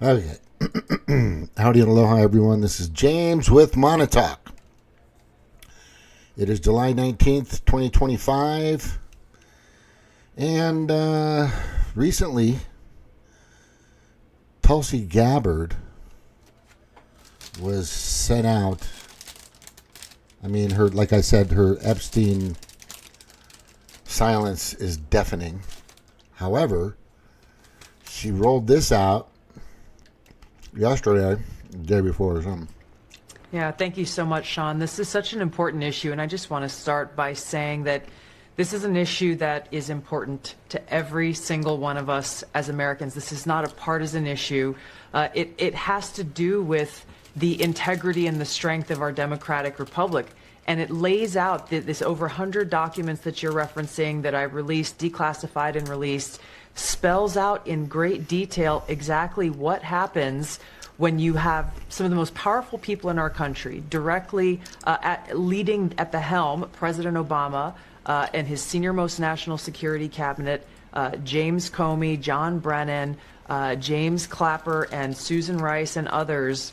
Okay. Howdy and aloha, everyone. This is James with Monotalk. It is July 19th, 2025. And recently, Tulsi Gabbard was sent out. I mean, like I said, her Epstein silence is deafening. However, she rolled this out yesterday, the day before or something. Yeah, thank you so much, Sean. This is such an important issue, and I just want to start by saying that this is an issue that is important to every single one of us as Americans. This is not a partisan issue. It has to do with the integrity and the strength of our democratic republic. And it lays out this over 100 documents that you're referencing that I released, declassified and released, spells out in great detail exactly what happens when you have some of the most powerful people in our country directly leading at the helm, President Obama and his senior-most national security cabinet, James Comey, John Brennan, James Clapper, and Susan Rice and others,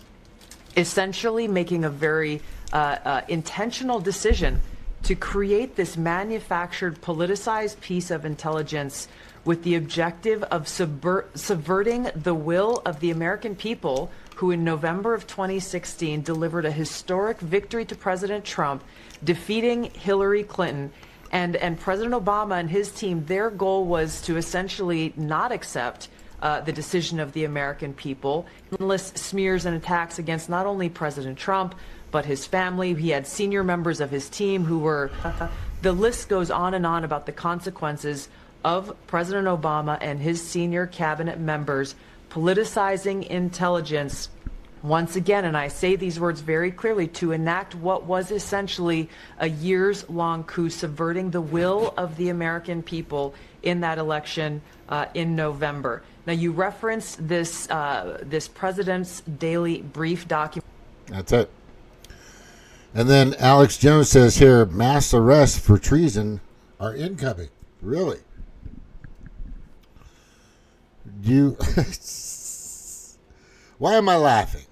essentially making a very intentional decision to create this manufactured, politicized piece of intelligence with the objective of subverting the will of the American people who in November of 2016 delivered a historic victory to President Trump, defeating Hillary Clinton. And President Obama and his team, their goal was to essentially not accept the decision of the American people, endless smears and attacks against not only President Trump, but his family. He had senior members of his team who were, the list goes on and on about the consequences of President Obama and his senior cabinet members politicizing intelligence once again, and I say these words very clearly, to enact what was essentially a years-long coup, subverting the will of the American people in that election in November. Now, you referenced this President's Daily Brief document. That's it. And then Alex Jones says here, mass arrests for treason are incoming. Really? Why am I laughing?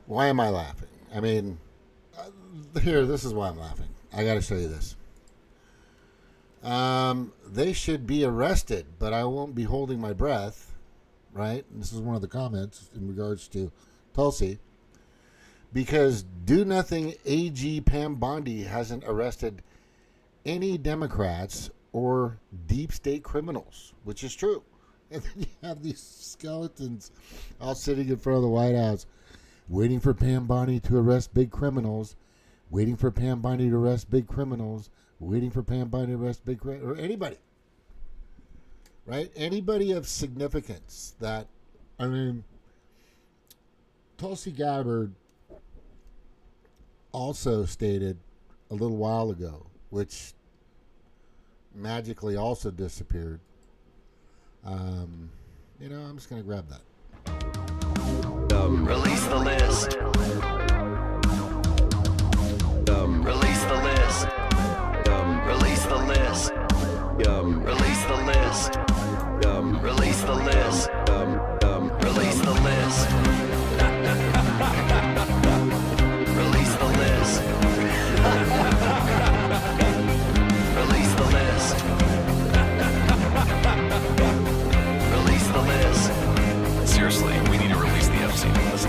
Why am I laughing? I mean, this is why I'm laughing. I got to show you this. They should be arrested, but I won't be holding my breath, right? And this is one of the comments in regards to Tulsi. Because do-nothing AG Pam Bondi hasn't arrested any Democrats or deep state criminals, which is true. And then you have these skeletons all sitting in front of the White House, waiting for Pam Bondi to arrest big criminals, waiting for Pam Bondi to arrest big criminals, waiting for Pam Bondi to arrest big criminals, or anybody, right? Anybody of significance that, I mean, Tulsi Gabbard also stated a little while ago, which magically also disappeared. I'm just going to grab that. Release the list. Release the list. Release the list. Release the list. Release the list. Release the list. Release the list. Release the list. Release the list. Seriously, we need to release the Epsteins list.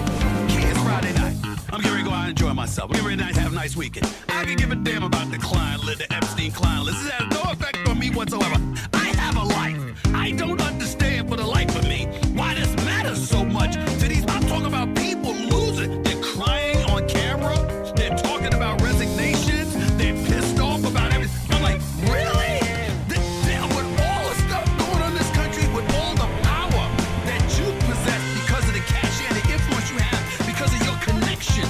It's Friday night. I'm getting ready to go out and enjoy myself. I'm getting ready to have a nice weekend. I can give a damn about the client list, the Epstein client list. This has no effect on me whatsoever. I have a life. I don't understand for the life of me why this matters so much to these. I'm talking about people losing. They're crying on camera. They're talking about resignations. They're pissed off about everything. I'm like, really? With all the stuff going on in this country, with all the power that you possess because of the cash and the influence you have, because of your connection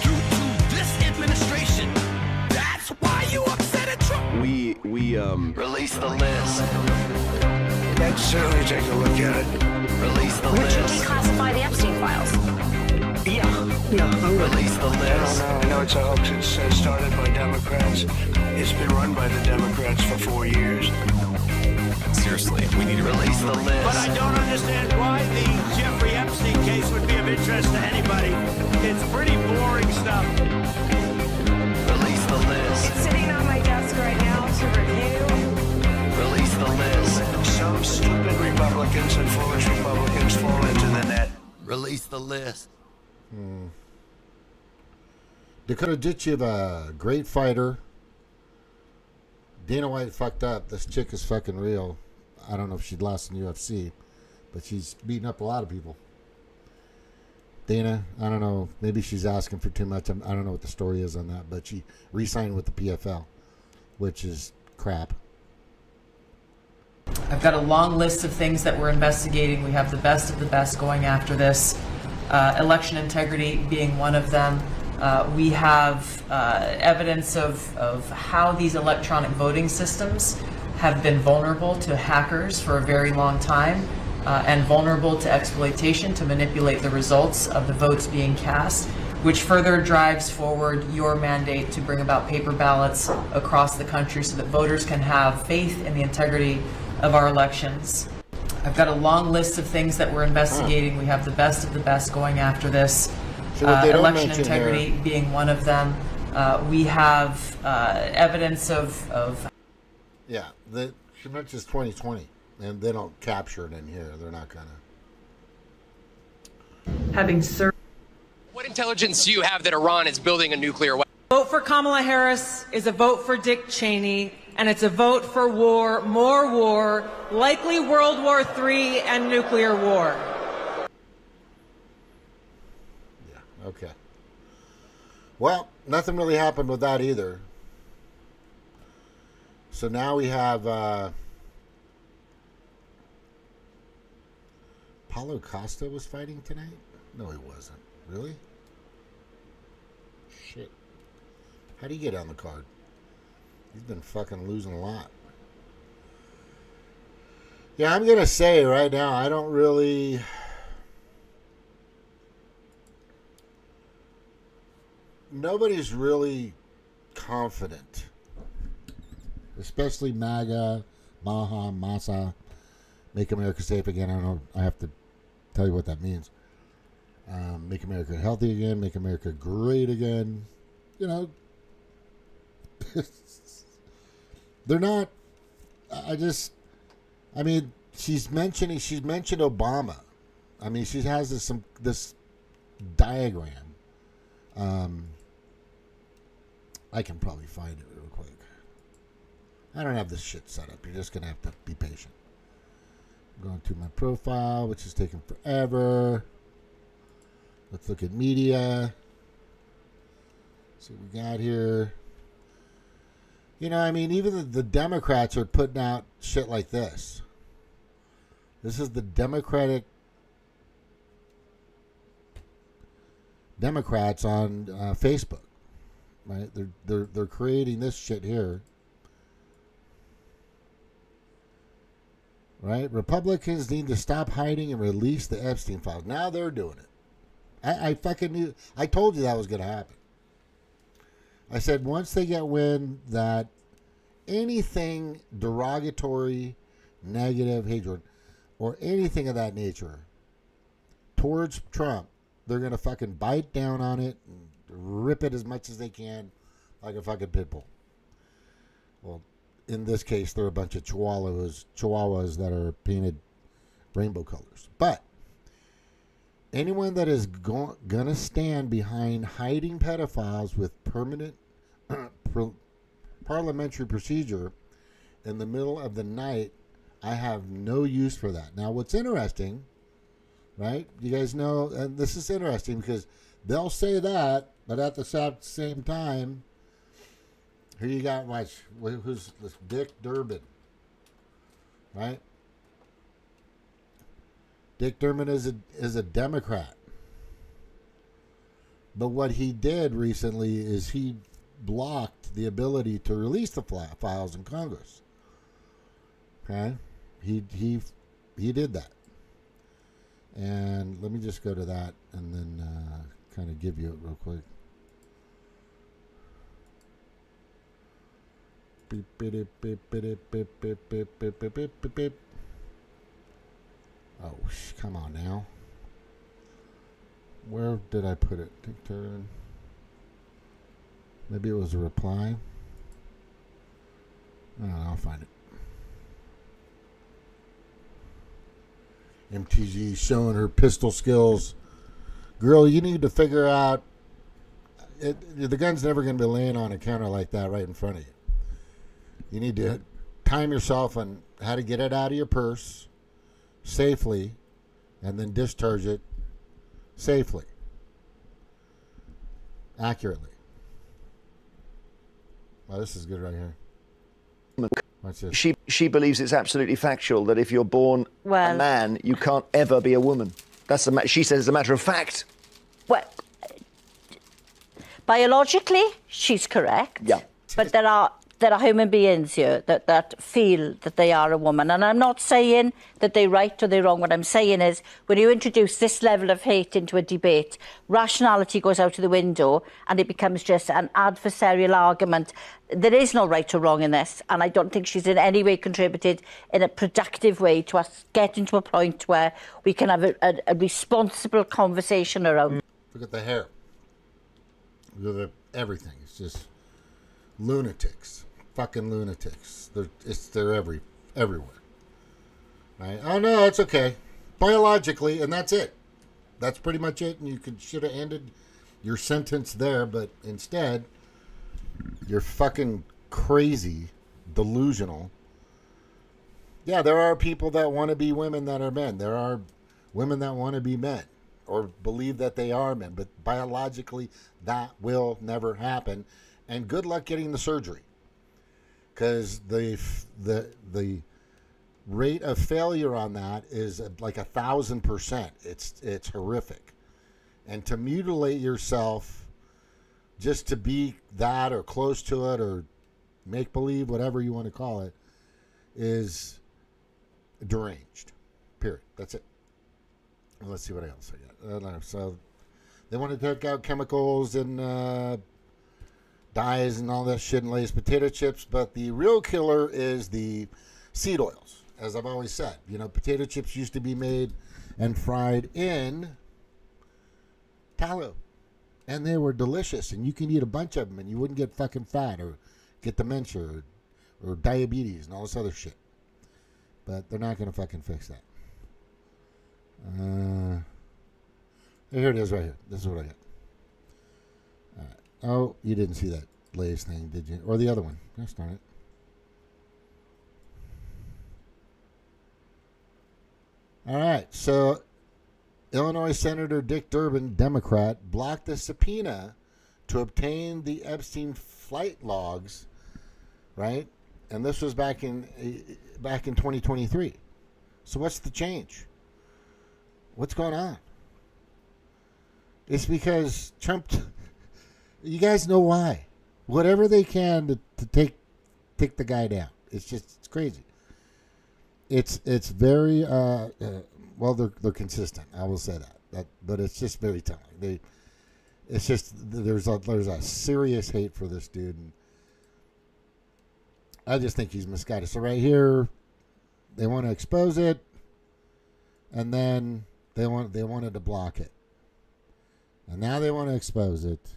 to this administration, that's why you upset at Trump. We release the list. Let's certainly take a look at it. Release the Would you list. declassify the Epstein files? Yeah, I'm ready. Release the list. I know it's a hoax. It's started by Democrats. It's been run by the Democrats for 4 years. Seriously, we need to Release the list. But I don't understand why the Jeffrey Epstein case would be of interest to anybody. It's pretty boring stuff. Release the list. It's sitting on my desk right now to review. Release the list. Some stupid Republicans and foolish Republicans fall into the net. Release the list. Dakota Ditchiva, great fighter. Dana White fucked up. This chick is fucking real. I don't know if she'd lost in UFC, but she's beating up a lot of people. Dana, I don't know. Maybe she's asking for too much. I don't know what the story is on that, but she re-signed with the PFL, which is crap. I've got a long list of things that we're investigating. We have the best of the best going after this. Election integrity being one of them. We have evidence of how these electronic voting systems have been vulnerable to hackers for a very long time and vulnerable to exploitation to manipulate the results of the votes being cast, which further drives forward your mandate to bring about paper ballots across the country so that voters can have faith in the integrity of our elections. I've got a long list of things that we're investigating. We have the best of the best going after this. So what they don't Election mention integrity here- being one of them. We have evidence of Yeah, she mentions 2020, and they don't capture it in here. They're not gonna. having served. What intelligence do you have that Iran is building a nuclear weapon? Vote for Kamala Harris is a vote for Dick Cheney, and it's a vote for war, more war, likely World War III and nuclear war. Yeah, okay. Well, nothing really happened with that either. So now we have Paulo Costa was fighting tonight? No, he wasn't. Really? Shit. How do you get on the card? He's been fucking losing a lot. Yeah, I'm going to say right now, I don't really... Nobody's really confident. Especially MAGA, Maha, Masa, Make America Safe Again. I don't know. I have to tell you what that means. Make America healthy again. Make America great again. You know, they're not. I mean, she's mentioned Obama. I mean, she has this diagram. I can probably find it real quick. I don't have this shit set up. You're just going to have to be patient. I'm going to my profile, which is taking forever. Let's look at media. See what we got here. You know, I mean, even the Democrats are putting out shit like this. This is the Democrats on Facebook, right? They're creating this shit here. Right? Republicans need to stop hiding and release the Epstein files. Now they're doing it. I fucking knew. I told you that was going to happen. I said once they get wind that anything derogatory, negative, hatred, or anything of that nature towards Trump, they're going to fucking bite down on it and rip it as much as they can like a fucking pit bull. Well, in this case, they're a bunch of chihuahuas that are painted rainbow colors. But anyone that is going to stand behind hiding pedophiles with permanent parliamentary procedure in the middle of the night, I have no use for that. Now, what's interesting, right? You guys know, and this is interesting because they'll say that, but at the same time, here you got, watch, who's this? Dick Durbin, right? Dick Durbin is a Democrat. But what he did recently is he blocked the ability to release the files in Congress. Okay? He did that. And let me just go to that and then kind of give you it real quick. Oh, come on now. Where did I put it? Maybe it was a reply. I don't know, I'll find it. MTG showing her pistol skills. Girl, you need to figure out the gun's never going to be laying on a counter like that right in front of you. You need to time yourself on how to get it out of your purse safely and then discharge it safely, accurately. Oh, this is good right here. What's this? She believes it's absolutely factual that if you're born a man, you can't ever be a woman. She says it's a matter of fact. Well, biologically, she's correct. Yeah. But there are human beings here that feel that they are a woman. And I'm not saying that they're right or they're wrong. What I'm saying is when you introduce this level of hate into a debate, rationality goes out of the window and it becomes just an adversarial argument. There is no right or wrong in this. And I don't think she's in any way contributed in a productive way to us getting to a point where we can have a responsible conversation around. Look at the hair. Look at everything. It's just lunatics. Fucking lunatics. They're everywhere. Right? Oh no, it's okay. Biologically, and that's it. That's pretty much it. And you should have ended your sentence there, but instead, you're fucking crazy, delusional. Yeah, there are people that want to be women that are men. There are women that want to be men or believe that they are men, but biologically, that will never happen. And good luck getting the surgery. Because the rate of failure on that is like 1,000%. It's horrific, and to mutilate yourself just to be that or close to it or make believe, whatever you want to call it, is deranged. Period. That's it. And let's see what else I got. So they want to take out chemicals and dyes and all that shit in Lay's potato chips, but the real killer is the seed oils. As I've always said, potato chips used to be made and fried in tallow, and they were delicious, and you can eat a bunch of them and you wouldn't get fucking fat or get dementia or diabetes and all this other shit. But they're not going to fucking fix that. Here it is right here. This is what I got. All right. Oh, you didn't see that Lay's thing, did you? Or the other one. That's not it. All right. So, Illinois Senator Dick Durbin, Democrat, blocked a subpoena to obtain the Epstein flight logs, right? And this was back in 2023. So what's the change? What's going on? It's because Trump... You guys know why. Whatever they can to take the guy down. It's crazy. It's very well, they're consistent. I will say that. But it's just very telling. It's just there's a serious hate for this dude, and I just think he's misguided. So right here, they want to expose it, and then they wanted to block it, and now they want to expose it.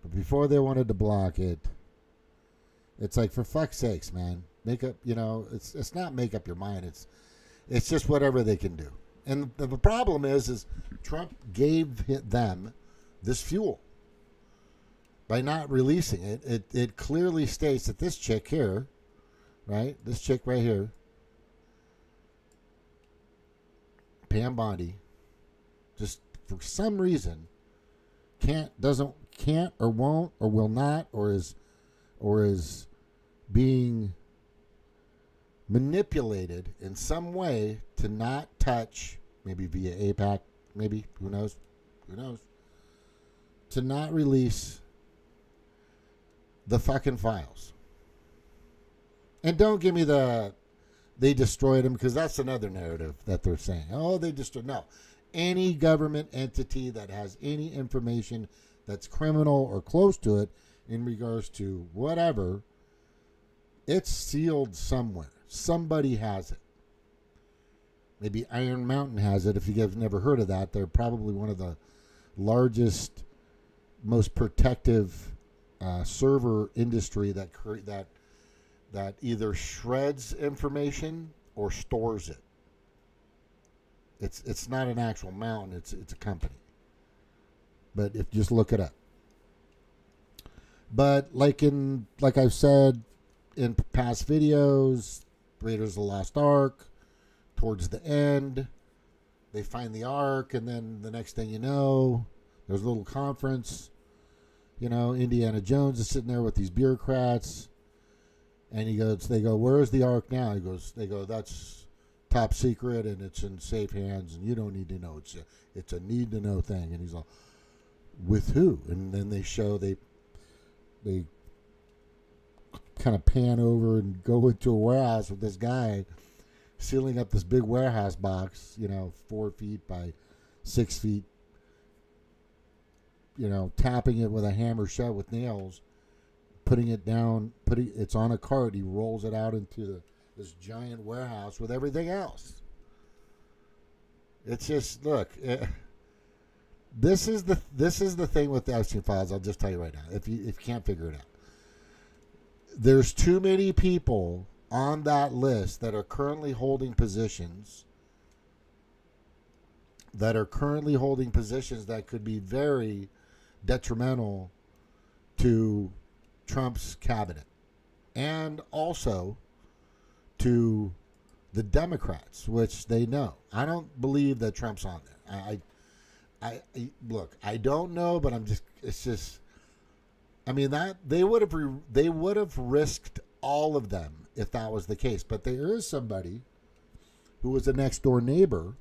But before they wanted to block it, it's like, for fuck's sakes, man. Make up, it's not make up your mind. It's just whatever they can do. And the problem is Trump gave them this fuel by not releasing it. It clearly states that this chick here, right? This chick right here, Pam Bondi, just for some reason can't or won't or will not or is being manipulated in some way to not touch, maybe via APAC, maybe, who knows, to not release the fucking files. And don't give me they destroyed them, because that's another narrative that they're saying. Oh, they destroyed. No. Any government entity that has any information that's criminal or close to it in regards to whatever It's sealed somewhere. Somebody has it. Maybe Iron Mountain has it. If you guys never heard of that, they're probably one of the largest, most protective server industry that either shreds information or stores it. It's not an actual mountain. It's a company. But if just look it up. But like I've said in past videos, Raiders of the Lost Ark, towards the end, they find the Ark, and then the next thing you know, there's a little conference. You know, Indiana Jones is sitting there with these bureaucrats, and they go, where's the Ark now? They go, that's top secret, and it's in safe hands, and you don't need to know. It's a need to know thing. And he's all, with who? And then they kind of pan over and go into a warehouse with this guy sealing up this big warehouse box, 4 feet by 6 feet, tapping it with a hammer shut with nails, putting it down, it's on a cart. He rolls it out into this giant warehouse with everything else. It's just, look, this is the thing with the Epstein files. I'll just tell you right now, if you can't figure it out. There's too many people on that list that are currently holding positions that could be very detrimental to Trump's cabinet and also to the Democrats, which they know. I don't believe that Trump's on there. Look, I don't know, but that they would have risked all of them if that was the case. But there is somebody who was a next door neighbor,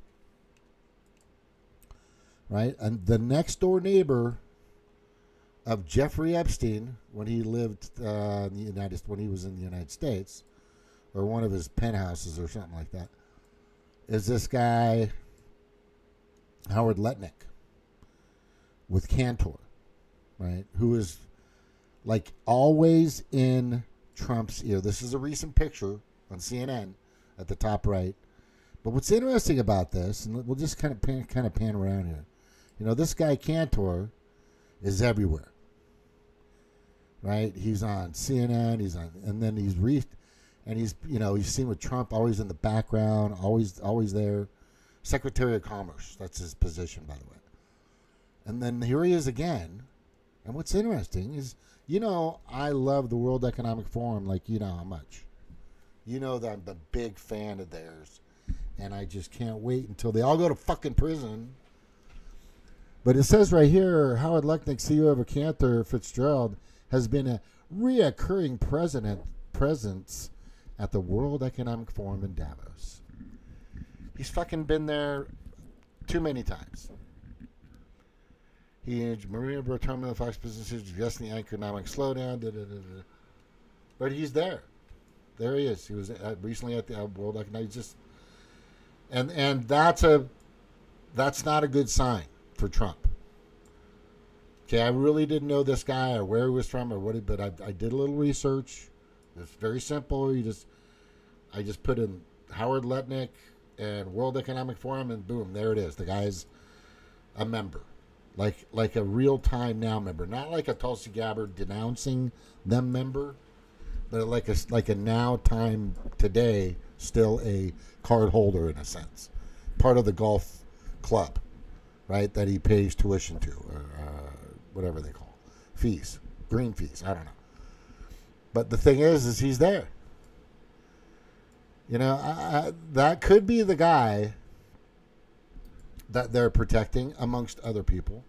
right? And the next door neighbor of Jeffrey Epstein when he lived when he was in the United States, or one of his penthouses or something like that, is this guy Howard Letnick with Cantor, right? Who is like always in Trump's ear. This is a recent picture on CNN at the top right. But what's interesting about this, and we'll just kind of pan around here. This guy Cantor is everywhere, right? He's on CNN. And then he's seen with Trump, always in the background, always there. Secretary of Commerce, that's his position, by the way. And then here he is again. And what's interesting is, I love the World Economic Forum, like you know how much. You know that I'm a big fan of theirs. And I just can't wait until they all go to fucking prison. But it says right here, Howard Letnick, CEO of Cantor Fitzgerald, has been a reoccurring presence at the World Economic Forum in Davos. He's fucking been there too many times. He and Maria Bertram of the Fox businesses addressing the economic slowdown. But he's there. There he is. He was recently at the World Economic. And that's not a good sign for Trump. Okay, I really didn't know this guy or where he was from or what, but I did a little research. It's very simple. I just put in Howard Letnick and World Economic Forum, and boom, there it is. The guy's a member. Like a real-time now member, not like a Tulsi Gabbard denouncing them member, but like a now time today still a card holder in a sense, part of the golf club, right? That he pays tuition to or whatever they call fees, green fees. I don't know. But the thing is he's there. That could be the guy that they're protecting amongst other people,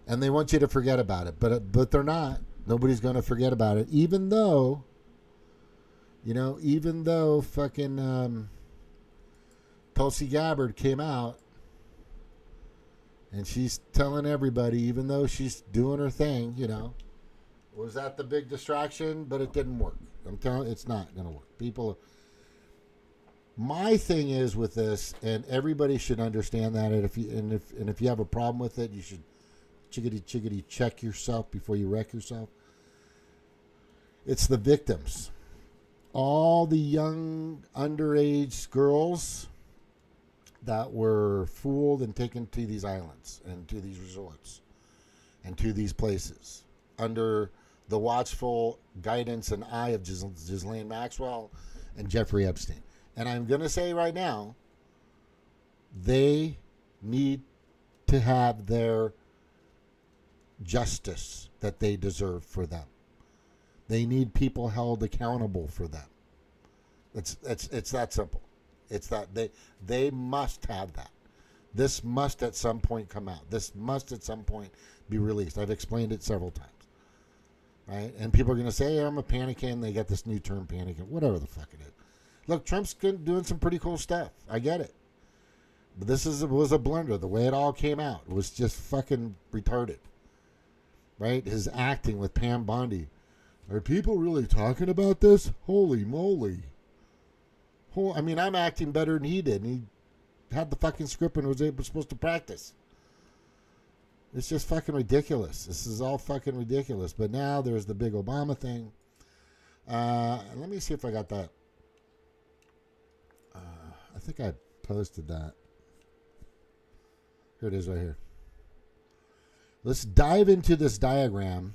and they want you to forget about it, but they're not. Nobody's going to forget about it, even though fucking Tulsi Gabbard came out and she's telling everybody, even though she's doing her thing, was that the big distraction? But it didn't work. I'm telling you, it's not going to work. People. My thing is with this, and everybody should understand that. And if you have a problem with it, you should chickadee check yourself before you wreck yourself. It's the victims. all the young underage girls that were fooled and taken to these islands and to these resorts and to these places under the watchful guidance and eye of Ghislaine Maxwell and Jeffrey Epstein. And I'm going to say right now, they need to have their justice that they deserve for them. They need people held accountable for them. It's that simple. It's that they must have that. This must at some point come out. This must at some point be released. I've explained it several times. Right? And people are going to say, I'm a panicking. They got this new term, panicking. Whatever the fuck it is. Look, Trump's doing some pretty cool stuff. I get it. But this was a blunder. The way it all came out was just fucking retarded. Right? His acting with Pam Bondi. Are people really talking about this? Holy moly. I mean, I'm acting better than he did. And he had the fucking script and was supposed to practice. It's just fucking ridiculous. This is all fucking ridiculous. But now there's the big Obama thing. Let me see if I got that. I think I posted that. Here it is right here. Let's dive into this diagram.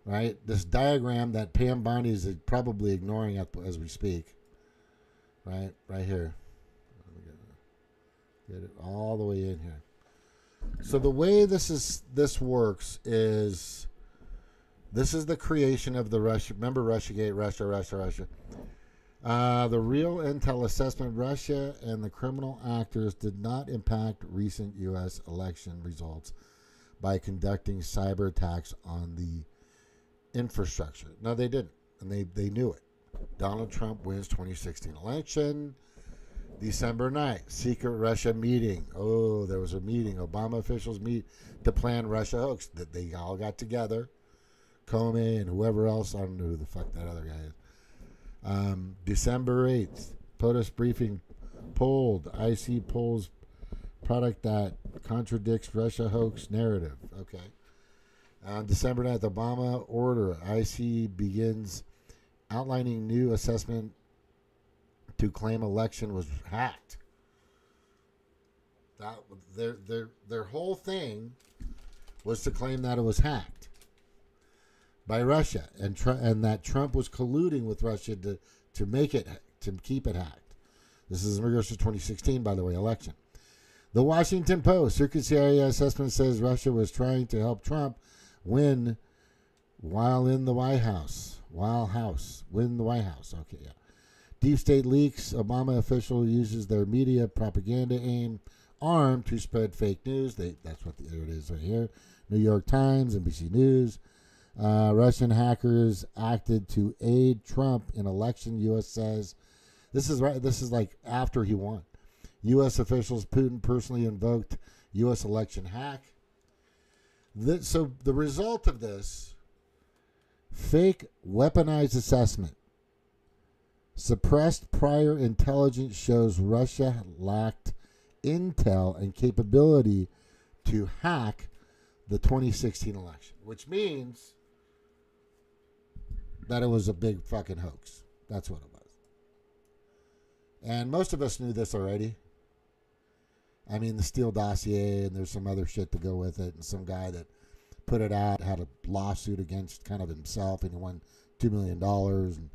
Right? This diagram that Pam Bondi is probably ignoring as we speak. Right? Right here. Get it all the way in here. So the way this works is this is the creation of the Russia. Remember Russiagate, Russia. The real intel assessment, Russia and the criminal actors did not impact recent U.S. election results by conducting cyber attacks on the infrastructure. No, they didn't. And they knew it. Donald Trump wins 2016 election. December 9th, secret Russia meeting. Oh, there was a meeting. Obama officials meet to plan Russia hoax. That they all got together. Comey and whoever else. I don't know who the fuck that other guy is. December 8th, POTUS briefing pulled. IC pulls product that contradicts Russia hoax narrative. Okay. December 9th, Obama order. IC begins outlining new assessment to claim election was hacked. That their whole thing was to claim that it was hacked by Russia and that Trump was colluding with Russia to make it, to keep it hacked. This is in regards to 2016, by the way, election. The Washington Post Circuit CIA assessment says Russia was trying to help Trump win while in the White House. Win the White House. Okay, yeah. Deep state leaks. Obama official uses their media propaganda arm to spread fake news. That's what there it is right here. New York Times, NBC News. Russian hackers acted to aid Trump in election. U.S. says this is right. This is like after he won. U.S. officials, Putin personally invoked U.S. election hack. So the result of this, fake weaponized assessment. Suppressed prior intelligence shows Russia lacked intel and capability to hack the 2016 election, which means that it was a big fucking hoax. That's what it was. And most of us knew this already. I mean, the Steele dossier, and there's some other shit to go with it, and some guy that put it out had a lawsuit against kind of himself, and he won $2 million, and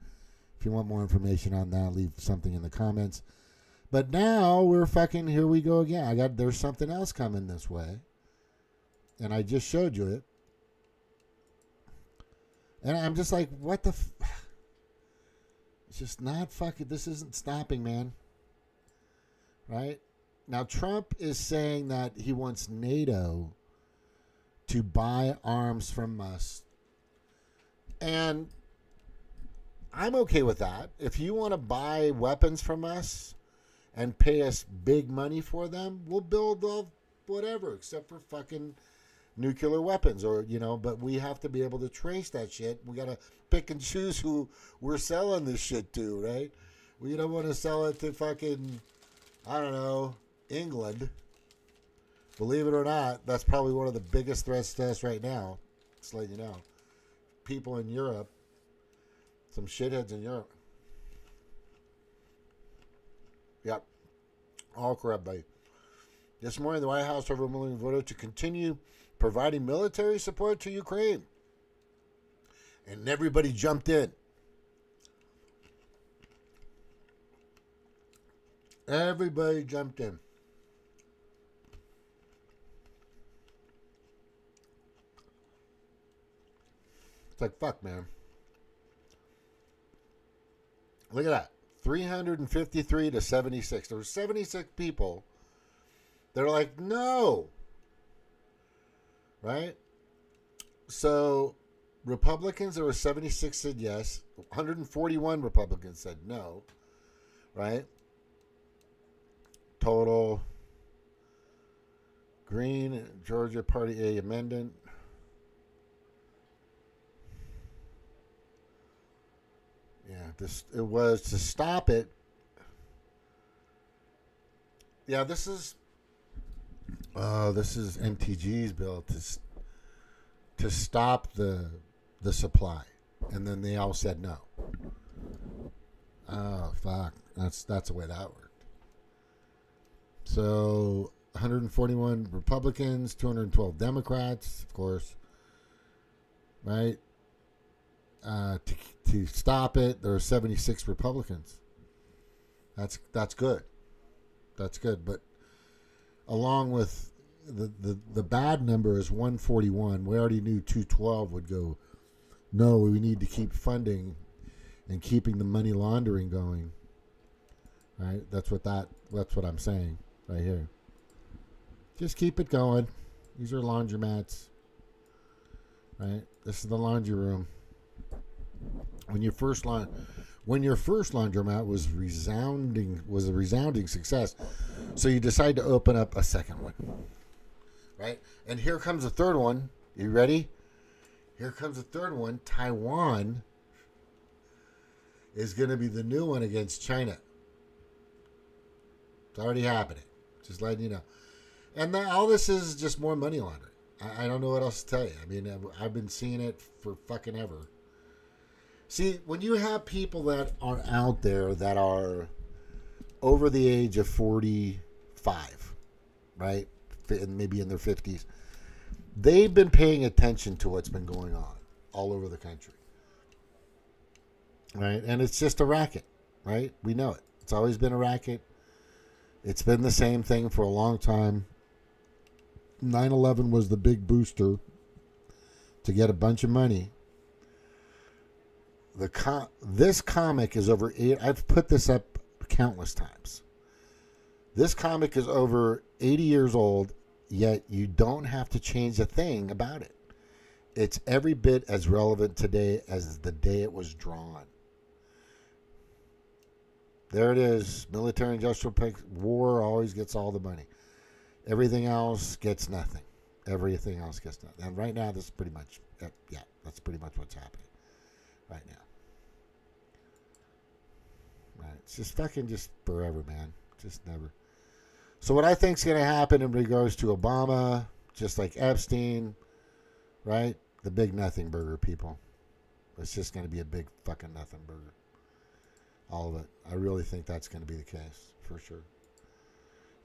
if you want more information on that, leave something in the comments. But now we're fucking, here we go again. There's something else coming this way. And I just showed you it. And I'm just like, what the it's just not fucking, this isn't stopping, man. Right? Now, Trump is saying that he wants NATO to buy arms from us. And I'm okay with that. If you want to buy weapons from us and pay us big money for them, we'll build whatever, except for fucking nuclear weapons, or, but we have to be able to trace that shit. We got to pick and choose who we're selling this shit to, right? We don't want to sell it to fucking, I don't know, England. Believe it or not, that's probably one of the biggest threats to us right now. Just letting you know. People in Europe. Some shitheads in Europe. Yep. All corrupt, buddy. This morning, the White House overwhelmingly voted to continue providing military support to Ukraine. And everybody jumped in. Everybody jumped in. It's like, fuck, man. Look at that. 353 to 76. There were 76 people. They're like, no. Right? So, Republicans, there were 76 said yes. 141 Republicans said no. Right? Total. Green, Georgia Party A amendment. Yeah, it was to stop it. Yeah, this is MTG's bill to stop the supply, and then they all said no. Oh fuck, that's the way that worked. So 141 Republicans, 212 Democrats, of course, right? To stop it, there are 76 Republicans. That's good. That's good. But along with the bad number is 141. We already knew 212 would go. No, we need to keep funding and keeping the money laundering going. Right? That's what I'm saying right here. Just keep it going. These are laundromats. Right? This is the laundry room. When your first laundromat was a resounding success, so you decide to open up a second one, right? And here comes a third one. You ready? Here comes a third one. Taiwan is going to be the new one against China. It's already happening. Just letting you know. And all this is just more money laundering. I don't know what else to tell you. I mean, I've been seeing it for fucking ever. See, when you have people that are out there that are over the age of 45, right, and maybe in their 50s, they've been paying attention to what's been going on all over the country, right? And it's just a racket, right? We know it. It's always been a racket. It's been the same thing for a long time. 9/11 was the big booster to get a bunch of money. This comic is over 8. I've put this up countless times. This comic is over 80 years old, yet you don't have to change a thing about it. It's every bit as relevant today as the day it was drawn. There it is. Military industrial war always gets all the money. Everything else gets nothing. Everything else gets nothing. And right now, this is pretty much, that's pretty much what's happening right now. Right. It's just forever, man. Just never. So what I think is going to happen in regards to Obama, just like Epstein, right? The big nothing burger, people. It's just going to be a big fucking nothing burger. All of it. I really think that's going to be the case, for sure.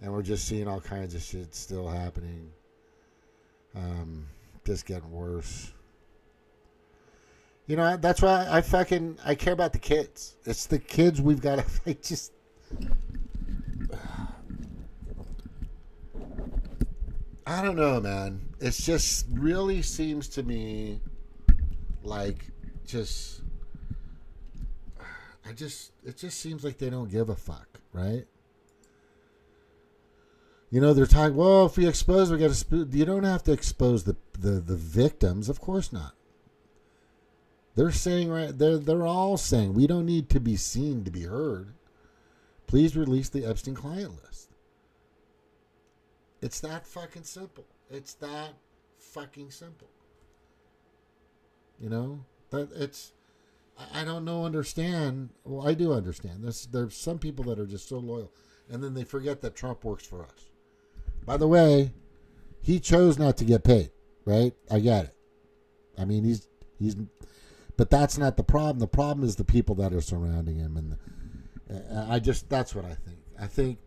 And we're just seeing all kinds of shit still happening. Just getting worse. You know, that's why I care about the kids. It's the kids we've got to I don't know, man. It just really seems to me like it just seems like they don't give a fuck, right? You know, they're talking, well, if we expose, we got to. You don't have to expose the victims. Of course not. They're saying they're all saying we don't need to be seen to be heard. Please release the Epstein Client List. It's that fucking simple. It's that fucking simple. You know, I don't understand. Well, I do understand. There's some people that are just so loyal, and then they forget that Trump works for us. By the way, he chose not to get paid, right? I get it. I mean, he's But that's not the problem. The problem is the people that are surrounding him, and that's what I think.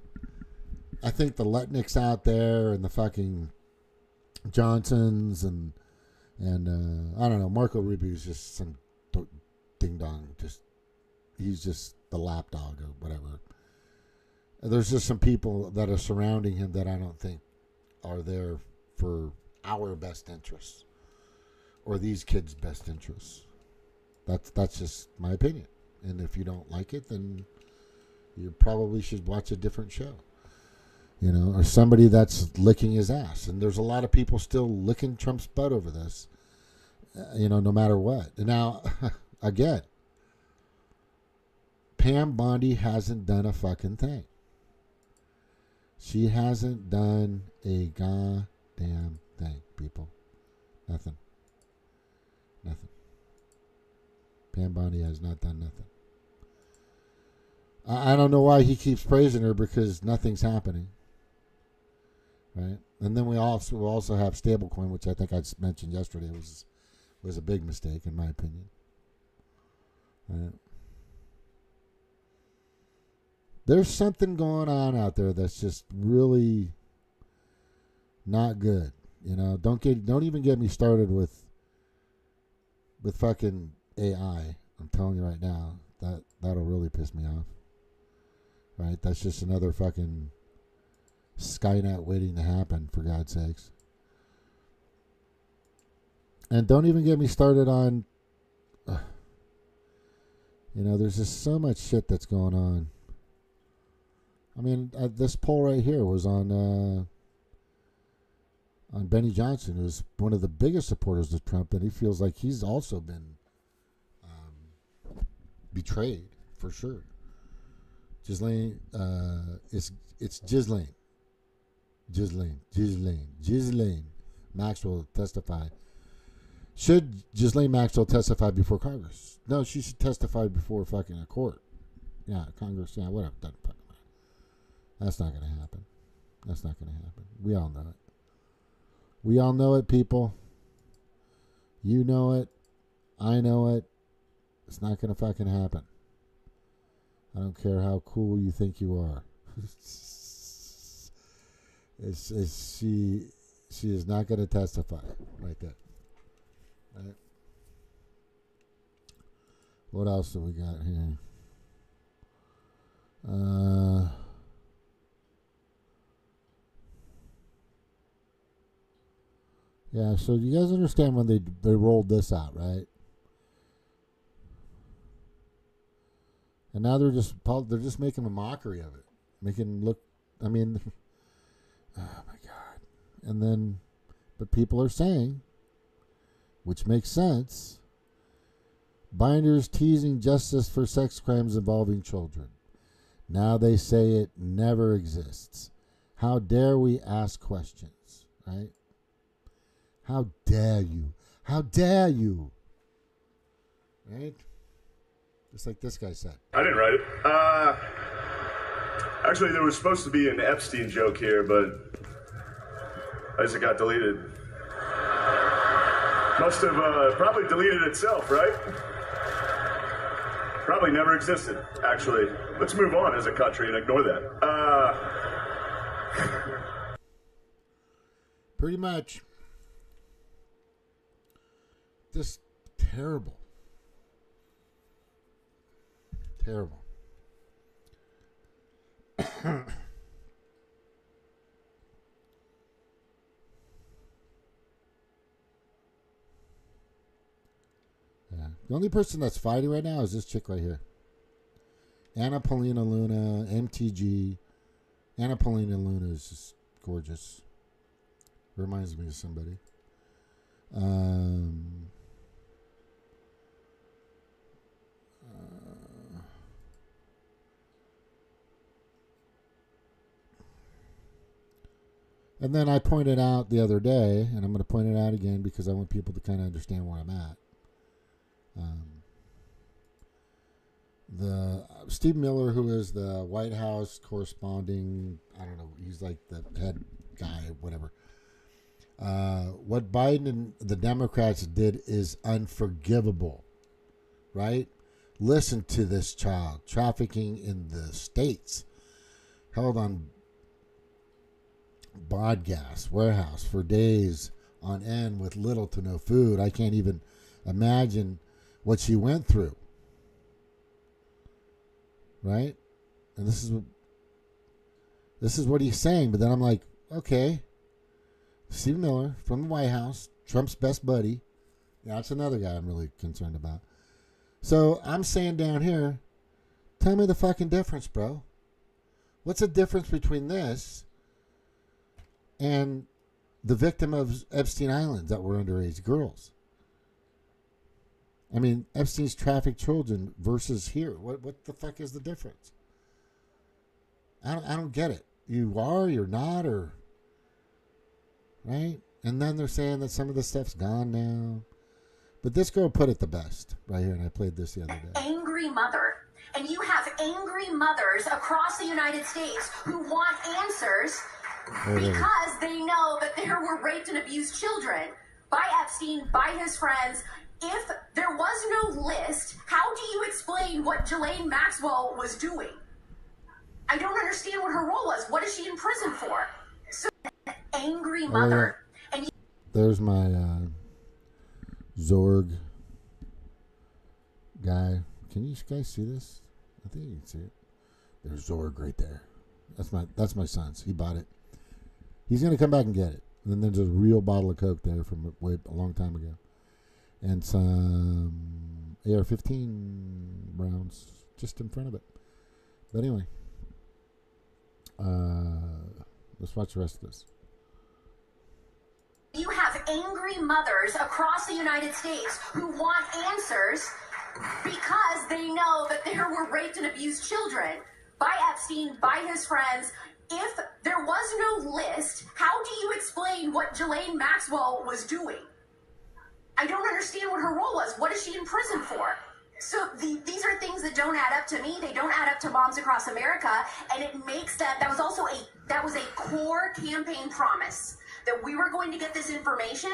I think the Letnicks out there and the fucking Johnsons and I don't know. Marco Rubio's just some ding dong. He's just the lapdog or whatever. There's just some people that are surrounding him that I don't think are there for our best interests or these kids' best interests. That's just my opinion. And if you don't like it, then you probably should watch a different show. You know, or somebody that's licking his ass. And there's a lot of people still licking Trump's butt over this, no matter what. And now, again, Pam Bondi hasn't done a fucking thing. She hasn't done a goddamn thing, people. Nothing. Pam Bondi has not done nothing. I don't know why he keeps praising her, because nothing's happening. Right? And then we also have stablecoin, which I think I mentioned yesterday was a big mistake, in my opinion. Right? There's something going on out there that's just really not good. Don't even get me started with fucking AI. I'm telling you right now, that'll really piss me off. Right? That's just another fucking Skynet waiting to happen, for God's sakes. And don't even get me started on there's just so much shit that's going on. I mean, this poll right here was on Benny Johnson, who's one of the biggest supporters of Trump, and he feels like he's also been betrayed, for sure. Ghislaine, it's Ghislaine Maxwell testify. Should Ghislaine Maxwell testify before Congress? No, she should testify before fucking a court. Yeah, Congress, yeah, whatever. Doesn't fucking matter. That's not going to happen. We all know it. We all know it, people. You know it. I know it. It's not going to fucking happen. I don't care how cool you think you are. She is not going to testify like that. Right. What else do we got here? Yeah, so you guys understand when they rolled this out, right? And now they're just making a mockery of it, making look. I mean, oh my God! And then, but people are saying, which makes sense. Binders teasing justice for sex crimes involving children. Now they say it never exists. How dare we ask questions, right? How dare you? How dare you? Right? Just like this guy said. I didn't write it. Actually, there was supposed to be an Epstein joke here, but I guess it got deleted. Must have probably deleted itself, right? Probably never existed, actually. Let's move on as a country and ignore that. Pretty much. Just terrible. Terrible. Yeah. The only person that's fighting right now is this chick right here. Anna Paulina Luna, MTG. Anna Paulina Luna is just gorgeous. Reminds me of somebody. And then I pointed out the other day, and I'm going to point it out again because I want people to kind of understand where I'm at. The Steve Miller, who is the White House corresponding, I don't know, he's like the head guy, whatever. What Biden and the Democrats did is unforgivable. right? Listen to this child. Trafficking in the States. Held on gas warehouse for days on end with little to no food. I can't even imagine what she went through. Right? And this is what he's saying. But then I'm like, okay, Steve Miller from the White House, Trump's best buddy. Yeah, that's another guy I'm really concerned about. So I'm saying down here, tell me the fucking difference, bro. What's the difference between this and the victim of Epstein Island that were underage girls? I mean, Epstein's trafficked children versus here. What the fuck is the difference? I don't get it. You're not, or right? And then they're saying that some of the stuff's gone now. But this girl put it the best right here, and I played this the other day. Angry mother. And you have angry mothers across the United States who want answers because they know that there were raped and abused children by Epstein, by his friends. If there was no list, how do you explain what Ghislaine Maxwell was doing? I don't understand what her role was. What is she in prison for? So, angry mother. And there's my Zorg guy. Can you guys see this? I think you can see it. There's Zorg right there. That's my son's. He bought it. He's gonna come back and get it. And then there's a real bottle of Coke there from a long time ago, and some AR-15 rounds just in front of it. But anyway, let's watch the rest of this. You have angry mothers across the United States who want answers because they know that there were raped and abused children by Epstein, by his friends. If there was no list, how do you explain what Ghislaine Maxwell was doing? I don't understand what her role was. What is she in prison for? So these are things that don't add up to me. They don't add up to moms across America, and it makes that was a core campaign promise that we were going to get this information,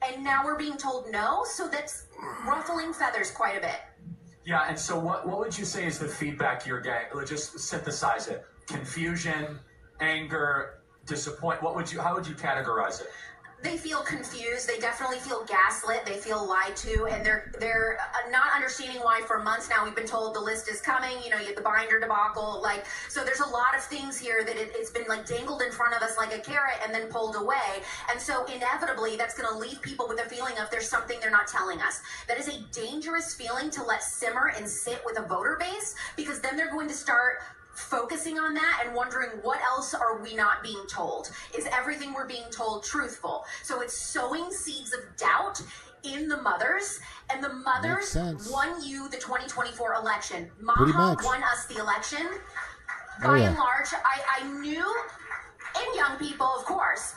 and now we're being told no. So that's ruffling feathers quite a bit. Yeah, and so what would you say is the feedback you're getting? Let's just synthesize it. Confusion, anger, disappointment. How would you categorize it? They feel confused. They definitely feel gaslit. They feel lied to, and they're not understanding why for months now we've been told the list is coming. You know, you have the binder debacle. So there's a lot of things here that it's been dangled in front of us like a carrot and then pulled away. And so inevitably that's going to leave people with a feeling of there's something they're not telling us. That is a dangerous feeling to let simmer and sit with a voter base, because then they're going to start focusing on that and wondering what else are we not being told? Is everything we're being told truthful? So it's sowing seeds of doubt in the mothers, and the mothers won you the 2024 election. Maha won us the election. By and large, I knew, and young people, of course,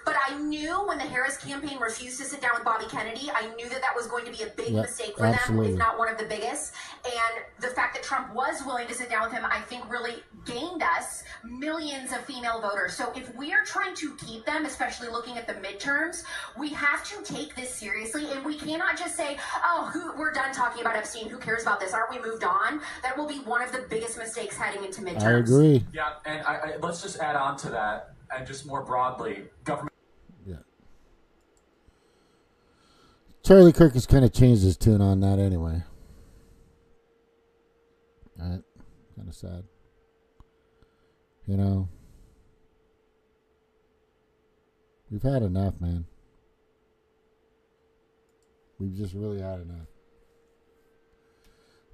but I knew when the Harris campaign refused to sit down with Bobby Kennedy, I knew that was going to be a big mistake for them, if not one of the biggest. And the fact that Trump was willing to sit down with him, I think really gained us millions of female voters. So if we are trying to keep them, especially looking at the midterms, we have to take this seriously. And we cannot just say, we're done talking about Epstein. Who cares about this? Aren't we moved on? That will be one of the biggest mistakes heading into midterms. I agree. Yeah, and I let's just add on to that, and just more broadly, government. Charlie Kirk has kind of changed his tune on that anyway. Alright. Kind of sad. You know. We've had enough, man. We've just really had enough.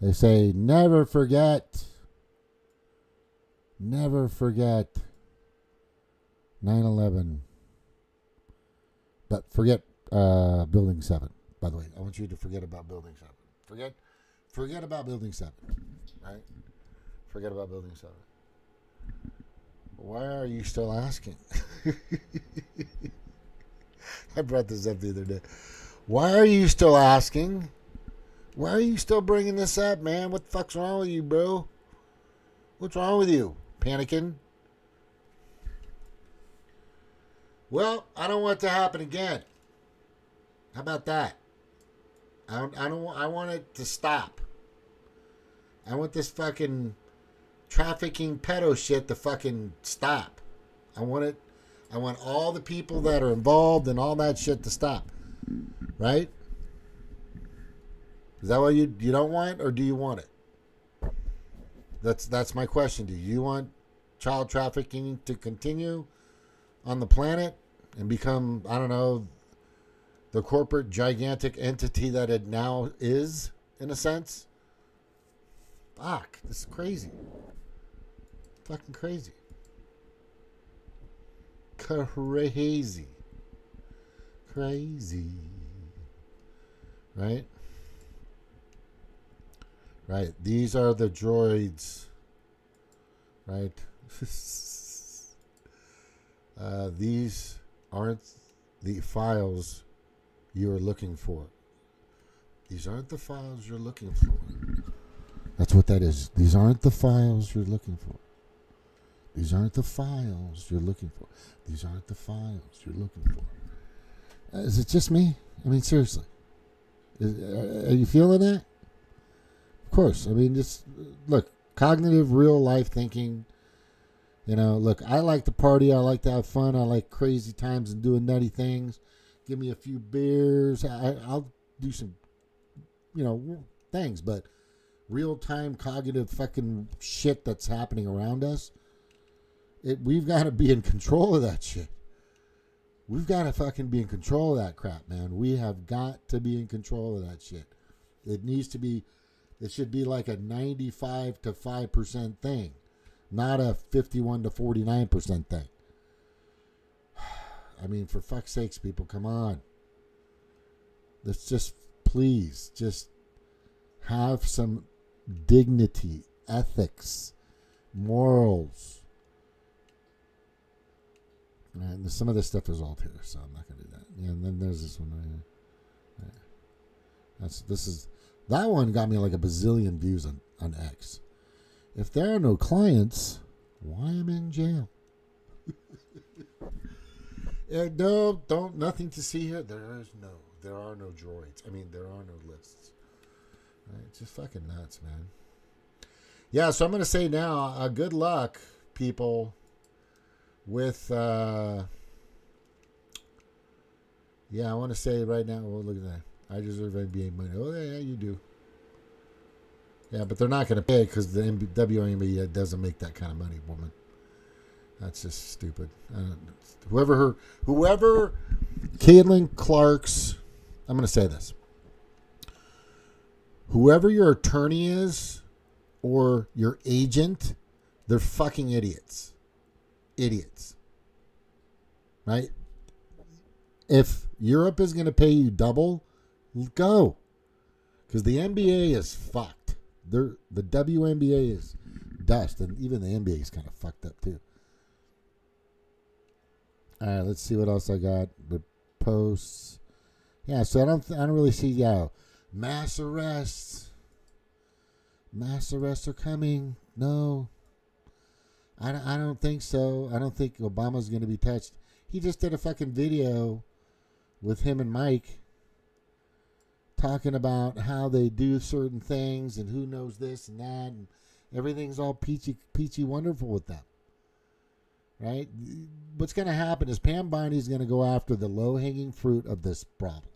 They say, never forget 9/11. But forget Building 7. By the way, I want you to forget about Building 7. Forget about Building 7. Right? Forget about Building 7. Why are you still asking? I brought this up the other day. Why are you still asking? Why are you still bringing this up, man? What the fuck's wrong with you, bro? What's wrong with you? Panicking? Well, I don't want it to happen again. How about that? I want it to stop. I want this fucking trafficking pedo shit to fucking stop. I want all the people that are involved and all that shit to stop. Right? Is that what you don't want, or do you want it? That's my question. Do you want child trafficking to continue on the planet and become, I don't know, the corporate gigantic entity that it now is, in a sense? Fuck, this is crazy. Fucking crazy. Crazy. Crazy. Right? Right. These are the droids. Right? These aren't the files you're looking for. These aren't the files you're looking for. That's what that is. These aren't the files you're looking for. These aren't the files you're looking for. These aren't the files you're looking for. Is it just me? I mean, seriously. Are you feeling that? Of course. I mean, just look, cognitive, real life thinking. You know, look, I like to party. I like to have fun. I like crazy times and doing nutty things. Give me a few beers. I'll do some, things. But real-time cognitive fucking shit that's happening around us, we've got to be in control of that shit. We've got to fucking be in control of that crap, man. We have got to be in control of that shit. It should be like a 95 to 5% thing, not a 51 to 49% thing. I mean, for fuck's sakes, people, come on. Let's just, please, just have some dignity, ethics, morals. And some of this stuff is alt here, so I'm not going to do that. Yeah, and then there's this one right here. Yeah. That one got me like a bazillion views on X. If there are no clients, why am I in jail? No, nothing to see here. There are no droids. I mean, there are no lists. Right? It's just fucking nuts, man. Yeah, so I'm going to say now, good luck, people, with, I want to say right now, well, look at that. I deserve NBA money. Oh, yeah, you do. Yeah, but they're not going to pay because the WNBA doesn't make that kind of money, woman. That's just stupid. Whoever Caitlin Clark's, I'm going to say this. Whoever your attorney is or your agent, they're fucking idiots. Idiots. Right? If Europe is going to pay you double, go. Because the NBA is fucked. The WNBA is dust, and even the NBA is kind of fucked up too. All right, let's see what else I got. The posts. Yeah, so I don't really see mass arrests. Mass arrests are coming. No. I don't think so. I don't think Obama's going to be touched. He just did a fucking video with him and Mike talking about how they do certain things and who knows this and that, and everything's all peachy wonderful with them. Right? What's going to happen is Pam Bondi's going to go after the low-hanging fruit of this problem.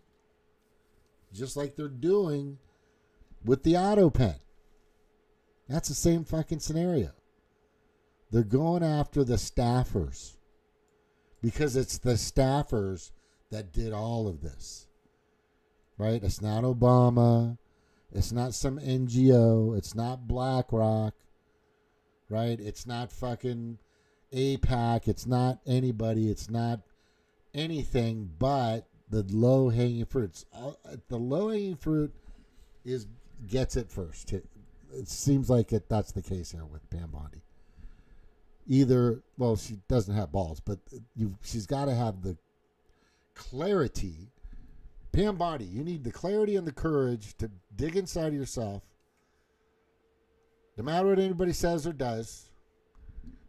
Just like they're doing with the auto pen. That's the same fucking scenario. They're going after the staffers. Because it's the staffers that did all of this. Right? It's not Obama. It's not some NGO. It's not BlackRock. Right? It's not fucking APAC. It's not anybody. It's not anything but the low-hanging fruits. The low-hanging fruit gets it first. It seems like that's the case here with Pam Bondi. She doesn't have balls, but she's got to have the clarity. Pam Bondi, you need the clarity and the courage to dig inside of yourself, no matter what anybody says or does,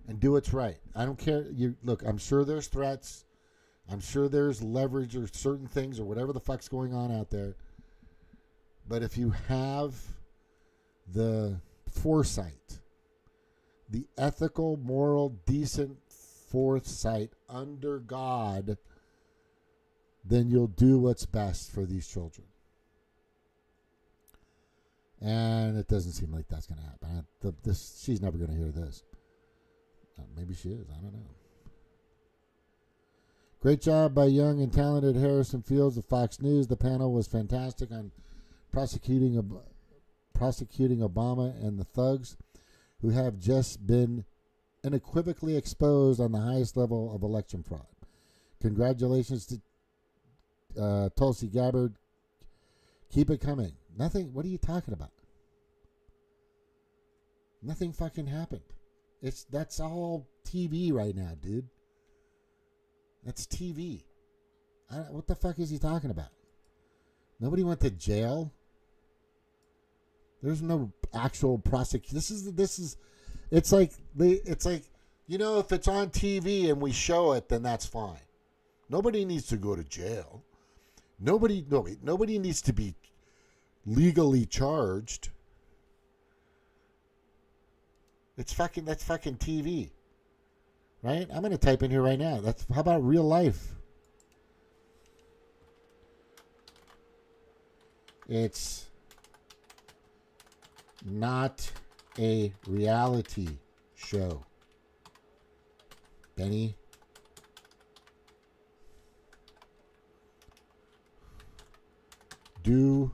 and do what's right. I don't care. Look, I'm sure there's threats. I'm sure there's leverage or certain things or whatever the fuck's going on out there. But if you have the foresight, the ethical, moral, decent foresight under God, then you'll do what's best for these children. And it doesn't seem like that's going to happen. She's never going to hear this. Maybe she is. I don't know. Great job by young and talented Harrison Fields of Fox News. The panel was fantastic on prosecuting Obama and the thugs who have just been unequivocally exposed on the highest level of election fraud. Congratulations to Tulsi Gabbard. Keep it coming. Nothing. What are you talking about? Nothing fucking happened. That's all TV right now, dude. That's TV. What the fuck is he talking about? Nobody went to jail. There's no actual prosecution. This is. It's like you know, if it's on TV and we show it, then that's fine. Nobody needs to go to jail. Nobody needs to be legally charged. That's fucking TV. Right? I'm going to type in here right now. How about real life? It's not a reality show. Benny. Do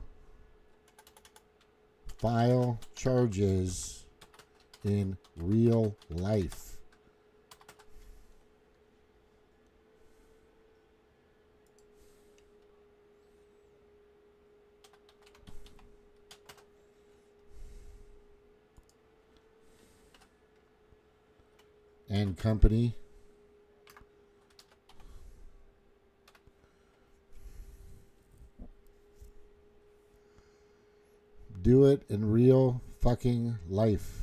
file charges in real life. And company. Do it in real fucking life.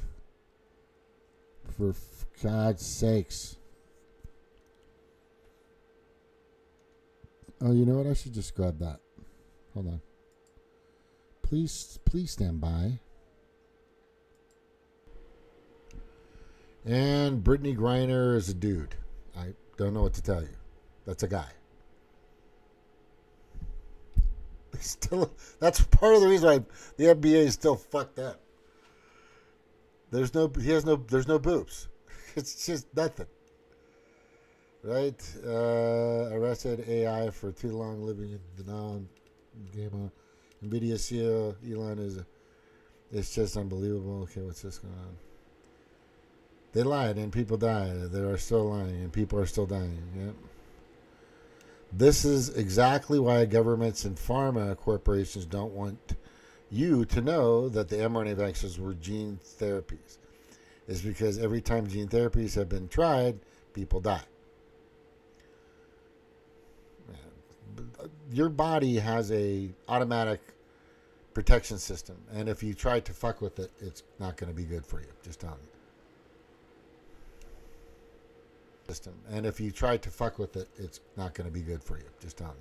For God's sakes. Oh, you know what? I should just grab that. Hold on. Please stand by. And Brittany Griner is a dude. I don't know what to tell you. That's a guy. That's part of the reason why the NBA is still fucked up. There's no boobs. It's just nothing. Right? Arrested AI for too long living in denial. Game on. NVIDIA CEO Elon it's just unbelievable. Okay, what's this going on? They lied and people died. They are still lying and people are still dying. Yep. This is exactly why governments and pharma corporations don't want you to know that the mRNA vaccines were gene therapies. It's because every time gene therapies have been tried, people die. Your body has a automatic protection system, and if you try to fuck with it, it's not going to be good for you. Just telling you. And if you try to fuck with it, it's not going to be good for you. Just telling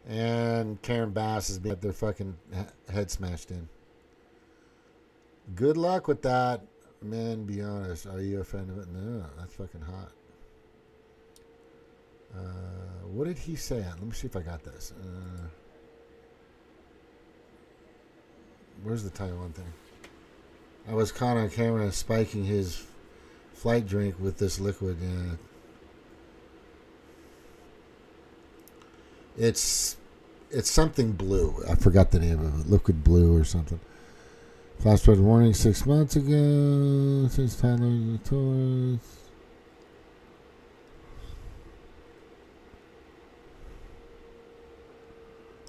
you. And Karen Bass has got their fucking head smashed in. Good luck with that. Man, be honest. Are you a fan of it? No, that's fucking hot. What did he say? Let me see if I got this. Where's the Taiwan thing? I was caught on camera spiking his flight drink with this liquid. Yeah. It's something blue. I forgot the name of it. Liquid blue or something. Flash flood warning 6 months ago. Since Tyler toys.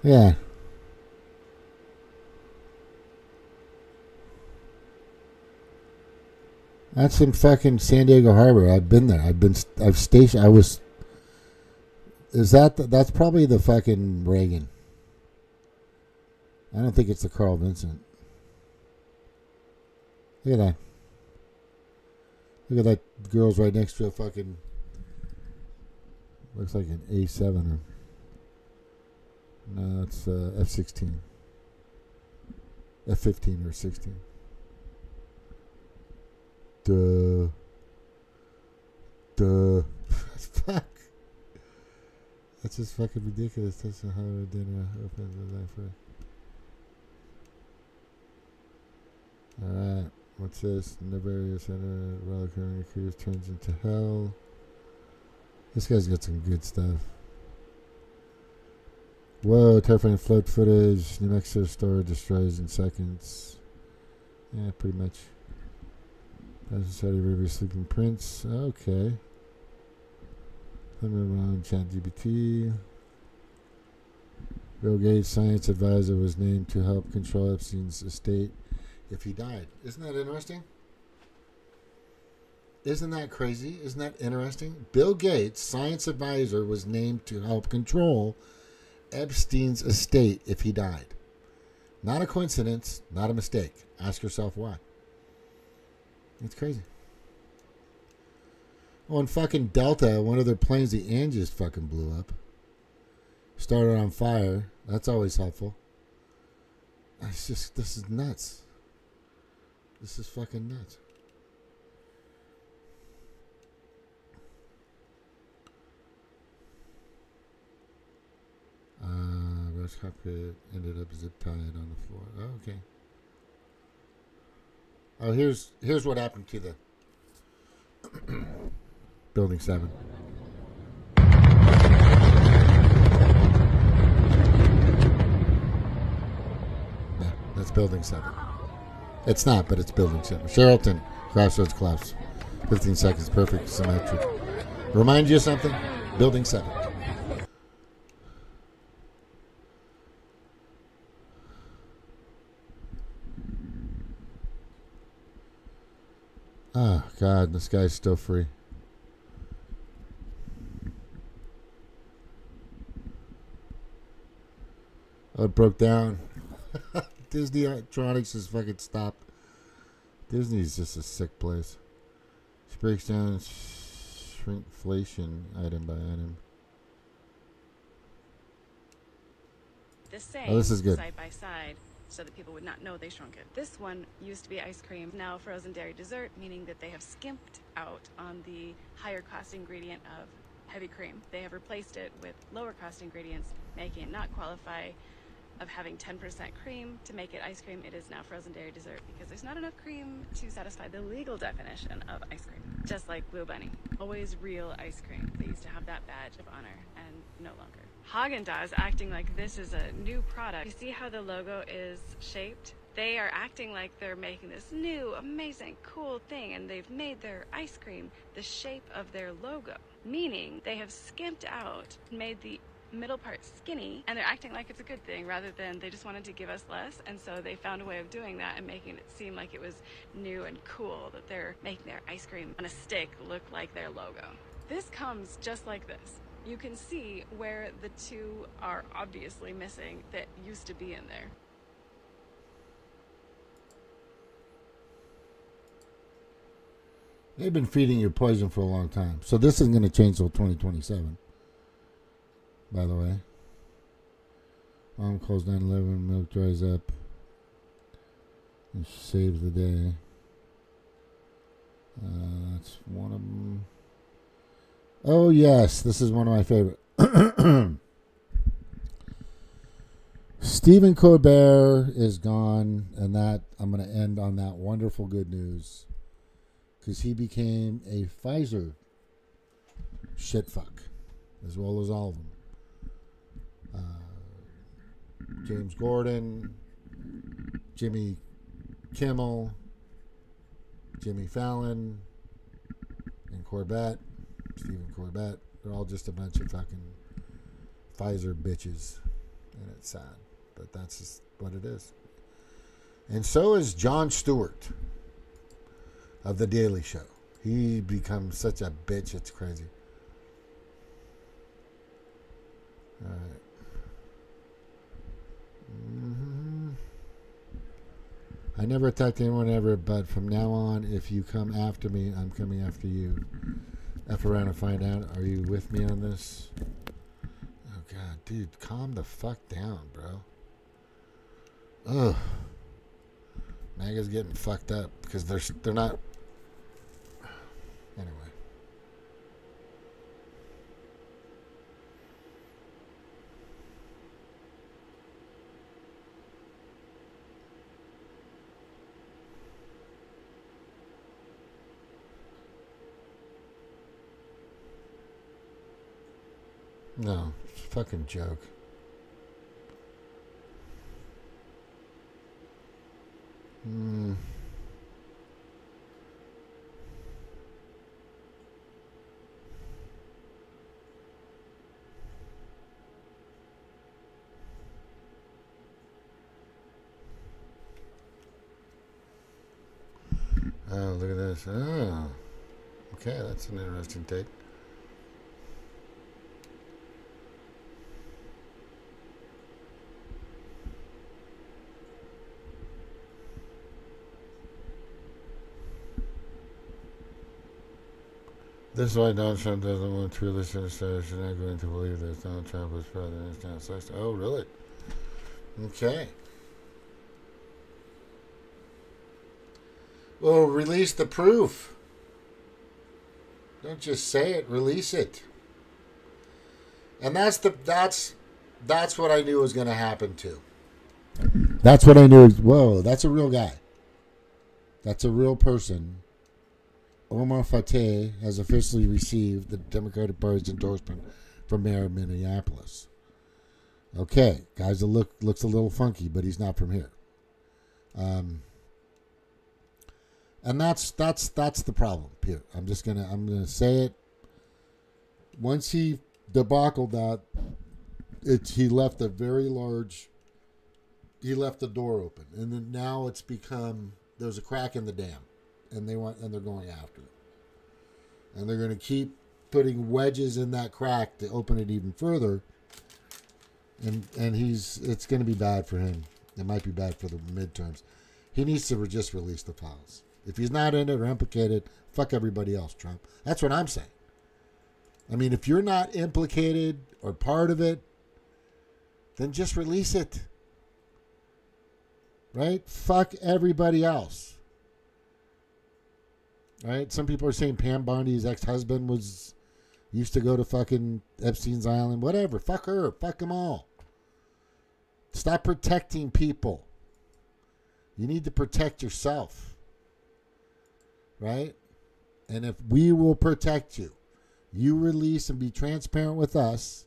Yeah. That's in fucking San Diego Harbor. I've been there. I've stationed. That's probably the fucking Reagan. I don't think it's the Carl Vincent. Look at that. Look at that girl's right next to a fucking, looks like an A7 or No, it's F-16. F-15 or 16. Duh. Fuck. That's just fucking ridiculous. That's how dinner opens the life for. Alright. What's this? Never Center Relic Cruise turns into hell. This guy's got some good stuff. Whoa, terrifying flood footage. New Mexico store destroys in seconds. Yeah, pretty much. Saudi Arabia sleeping prince. Okay. Around ChatGPT. Bill Gates' science advisor was named to help control Epstein's estate if he died. Isn't that interesting? Isn't that crazy? Isn't that interesting? Bill Gates' science advisor was named to help control Epstein's estate if he died. Not a coincidence, not a mistake. Ask yourself why. It's crazy. Oh, and fucking Delta, one of their planes, the engine fucking blew up. Started on fire. That's always helpful. It's just, this is nuts. This is fucking nuts. Rush cockpit ended up zip tied on the floor. Oh, okay. Oh, here's what happened to the Building 7. Yeah, that's Building 7. It's not, but it's Building 7. Sherrilton, crossroads collapse. 15 seconds, perfect symmetry. Remind you of something? Building 7. Oh, God, this guy's still free. Oh, it broke down. Disney Electronics is fucking stopped. Disney's just a sick place. She breaks down shrinkflation item by item. The same, oh, this is good. side by side, so that people would not know they shrunk it. This one used to be ice cream, now frozen dairy dessert, meaning that they have skimped out on the higher cost ingredient of heavy cream. They have replaced it with lower cost ingredients, making it not qualify of having 10% cream to make it ice cream. It is now frozen dairy dessert because there's not enough cream to satisfy the legal definition of ice cream. Just like Blue Bunny, always real ice cream. They used to have that badge of honor and no longer. Haagen-Dazs acting like this is a new product. You see how the logo is shaped? They are acting like they're making this new, amazing, cool thing, and they've made their ice cream the shape of their logo, meaning they have skimped out, made the middle part skinny, and they're acting like it's a good thing rather than they just wanted to give us less, and so they found a way of doing that and making it seem like it was new and cool that they're making their ice cream on a stick look like their logo. This comes just like this. You can see where the two are obviously missing that used to be in there. They've been feeding you poison for a long time. So this isn't going to change till 2027. By the way. Mom calls 911, milk dries up. And saves the day. That's one of them. Oh, yes. This is one of my favorite. Stephen Colbert is gone. And that I'm going to end on that wonderful good news. Because he became a Pfizer shitfuck. As well as all of them. James Gordon, Jimmy Kimmel, Jimmy Fallon, and Corbett, Stephen Corbett. They're all just a bunch of fucking Pfizer bitches. And it's sad. But that's just what it is. And so is Jon Stewart of The Daily Show. He becomes such a bitch, it's crazy. All right. I never attacked anyone ever, but from now on, if you come after me, I'm coming after you. F around and find out. Are you with me on this? Oh, God, dude, calm the fuck down, bro. Ugh. MAGA's getting fucked up because they're not. Anyway. No, it's a fucking joke. Oh, look at this. Oh. Okay, that's an interesting take. This is why Donald Trump doesn't want true listeners to say you're not going to believe this. Donald Trump was president. It's not such. Oh, really? Okay. Well, release the proof. Don't just say it. Release it. And that's what I knew was going to happen too. That's what I knew. Whoa, that's a real guy. That's a real person. Omar Fateh has officially received the Democratic Party's endorsement for mayor of Minneapolis. Okay, guys, it looks a little funky, but he's not from here. And that's the problem here. I'm gonna say it. Once he debacled that, he left the door open, and then now it's become there's a crack in the dam. And they're going after it. And they're going to keep putting wedges in that crack to open it even further. And it's going to be bad for him. It might be bad for the midterms. He needs to just release the files. If he's not in it or implicated, fuck everybody else, Trump. That's what I'm saying. I mean, if you're not implicated or part of it, then just release it. Right? Fuck everybody else. Right? Some people are saying Pam Bondi's ex-husband used to go to fucking Epstein's Island. Whatever. Fuck her. Fuck them all. Stop protecting people. You need to protect yourself. Right? And if we will protect you, you release and be transparent with us,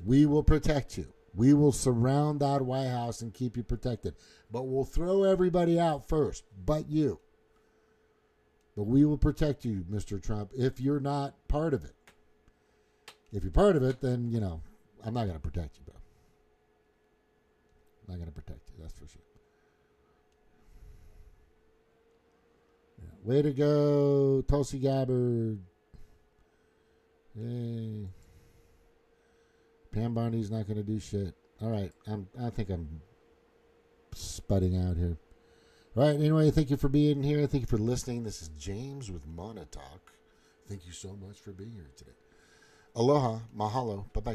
we will protect you. We will surround that White House and keep you protected. But we'll throw everybody out first, but you. But we will protect you, Mr. Trump, if you're not part of it. If you're part of it, then, I'm not going to protect you, bro. I'm not going to protect you, that's for sure. Yeah. Way to go, Tulsi Gabbard. Yay. Pam Bondi's not going to do shit. All right. I think I'm sputting out here. All right. Anyway, thank you for being here. Thank you for listening. This is James with Monotalk. Thank you so much for being here today. Aloha. Mahalo. Bye-bye.